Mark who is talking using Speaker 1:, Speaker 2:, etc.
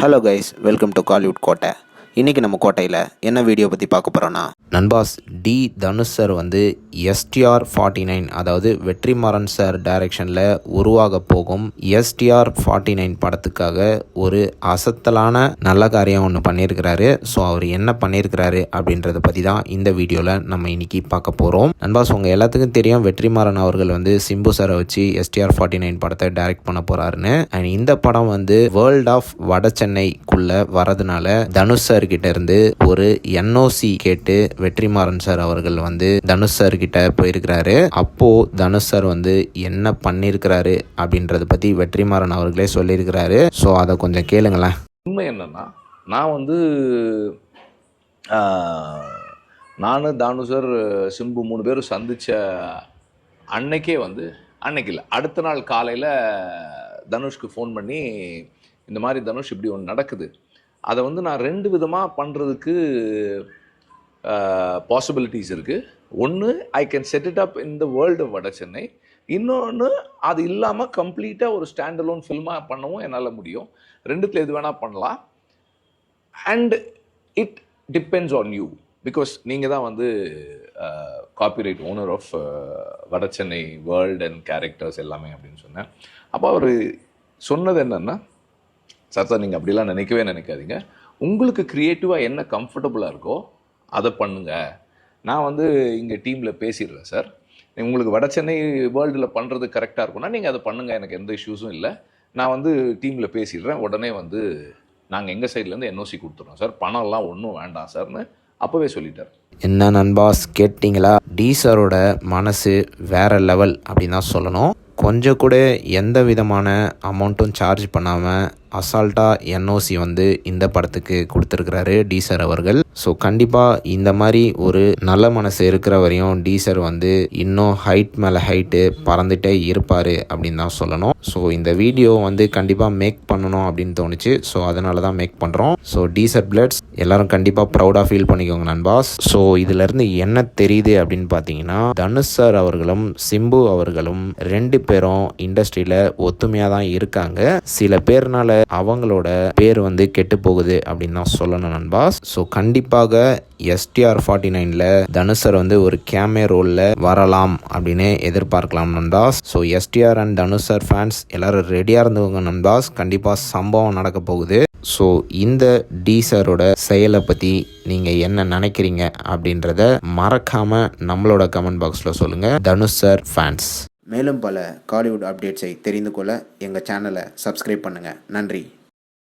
Speaker 1: Hello guys, welcome to Kollywood கோட்டை. இன்றைக்கி நம்ம கோட்டையில் என்ன வீடியோ பற்றி பார்க்க போகிறோன்னா, நண்பாஸ் தனுஷ் சார் வந்து STR49, அதாவது வெற்றிமாறன் சார் டைரக்ஷனில் உருவாக போகும் STR49 படத்துக்காக ஒரு அசத்தலான நல்ல காரியம் ஒன்று பண்ணியிருக்கிறாரு. ஸோ அவர் என்ன பண்ணியிருக்கிறாரு அப்படின்றத பற்றி தான் இந்த வீடியோவில் நம்ம இன்னைக்கு பார்க்க போகிறோம். நண்பாஸ், உங்கள் எல்லாத்துக்கும் தெரியும் வெற்றிமாறன் அவர்கள் வந்து சிம்பு சாரை வச்சு STR49 படத்தை டைரக்ட் பண்ண போகிறாருன்னு. அண்ட் இந்த படம் வந்து வேர்ல்ட் ஆஃப் வட சென்னைக்குள்ளே வரதுனால தனுஷ் சார் கிட்ட இருந்து ஒரு NOC கேட்டு வெற்றிமாறன் சார் அவர்கள் வந்து தனுஷ் சார் கிட்ட போயிருக்கிறாரு. அப்போ தனுஷ் சார் வந்து என்ன பண்ணியிருக்கிறாரு அப்படின்றத பத்தி வெற்றிமாறன் அவர்களே சொல்லியிருக்கிறாரு. ஸோ அதை கொஞ்சம் கேளுங்களேன்.
Speaker 2: உண்மை என்னன்னா, நான் வந்து நான் தனுஷ் சார் சிம்பு 3 பேரும் சந்திச்ச அன்னைக்கே வந்து அன்னைக்கு இல்லை, அடுத்த நாள் காலையில் தனுஷ்க்கு ஃபோன் பண்ணி இந்த மாதிரி தனுஷ் இப்படி ஒன்று நடக்குது, அதை வந்து நான் 2 விதமாக பண்ணுறதுக்கு பாசிபிலிட்டிஸ் இருக்குது. ஒன்று, I can set it up in the world of Vada Chennai. இன்னொன்று, அது இல்லாமல் கம்ப்ளீட்டாக ஒரு ஸ்டாண்ட் அலோன் ஃபில்மாக பண்ணவும் என்னால் முடியும். 2த்துல எது வேணால் பண்ணலாம். And it depends on you, because நீங்கள் தான் வந்து copyright owner of Vada Chennai world and characters எல்லாமே அப்படின்னு சொன்னேன். அப்போ அவர் சொன்னது என்னென்னா, சார் நீங்கள் அப்படிலாம் நினைக்காதீங்க, உங்களுக்கு க்ரியேட்டிவாக என்ன கம்ஃபர்டபுளாக இருக்கோ அதை பண்ணுங்க. நான் வந்து இங்கே டீமில் பேசிடுறேன் சார், உங்களுக்கு வட சென்னை வேர்ல்டில் பண்ணுறது கரெக்டாக இருக்கும்னா நீங்கள் அதை பண்ணுங்கள், எனக்கு எந்த இஷ்யூஸும் இல்லை. நான் வந்து டீமில் பேசிடுறேன், உடனே வந்து நாங்கள் எங்கள் சைட்லேருந்து NOC கொடுத்துறோம் சார், பணம்லாம் ஒன்றும் வேண்டாம் சார்னு அப்போவே சொல்லிட்டார்.
Speaker 1: என்ன நண்பாஸ், கேட்டிங்களா? சாரோட மனசு வேற லெவல் அப்படின்னு தான் சொல்லணும். கொஞ்சம் கூட எந்த விதமான அமௌண்ட்டும் சார்ஜ் பண்ணாமல் அசால்ட்டாக NOC வந்து இந்த படத்துக்கு கொடுத்துருக்கிறாரு சார் அவர்கள். ஸோ கண்டிப்பாக இந்த மாதிரி ஒரு நல்ல மனசு இருக்கிற வரையும் சார் வந்து இன்னும் ஹைட் மேலே ஹைட்டு பறந்துகிட்டே இருப்பார் அப்படின்னு தான் சொல்லணும். ஸோ இந்த வீடியோ வந்து கண்டிப்பாக மேக் பண்ணணும் அப்படின்னு தோணுச்சு. ஸோ அதனால தான் மேக் பண்ணுறோம். ஸோ சார் பிளட்ஸ் எல்லாரும் கண்டிப்பாக ப்ரௌடாக ஃபீல் பண்ணிக்கோங்க நண்பாஸ். ஸோ இதிலேருந்து என்ன தெரியுது அப்படின்னு பார்த்தீங்கன்னா, தனுஷ் சார் அவர்களும் சிம்பு அவர்களும் 2 பேரும் இண்டஸ்ட்ரியில் ஒத்துமையாக தான் இருக்காங்க. சில பேர்னால அவங்களோட பேர் வந்து கெட்டு போகுது அப்படின்னு தான் சொல்லணும் நண்பாஸ். ஸோ கண்டிப்பாக STR49ல தனுஷ் சார் வந்து ஒரு கேமே ரோலில் வரலாம் அப்படின்னு எதிர்பார்க்கலாம் நண்பாஸ். So STR and Dhanush sir fans எல்லாரும் ரெடியாக இருந்தவங்க நண்பாஸ், கண்டிப்பாக சம்பவம் நடக்க போகுது. ஸோ இந்த சாரோட செயலை பற்றி நீங்கள் என்ன நினைக்கிறீங்க அப்படின்றத மறக்காமல் நம்மளோட கமெண்ட் பாக்ஸில் சொல்லுங்கள் தனுஷ் சார் ஃபேன்ஸ். மேலும் பல காலிவுட் அப்டேட்ஸை தெரிந்து கொள்ள எங்கள் சேனலை சப்ஸ்கிரைப் பண்ணுங்கள். நன்றி.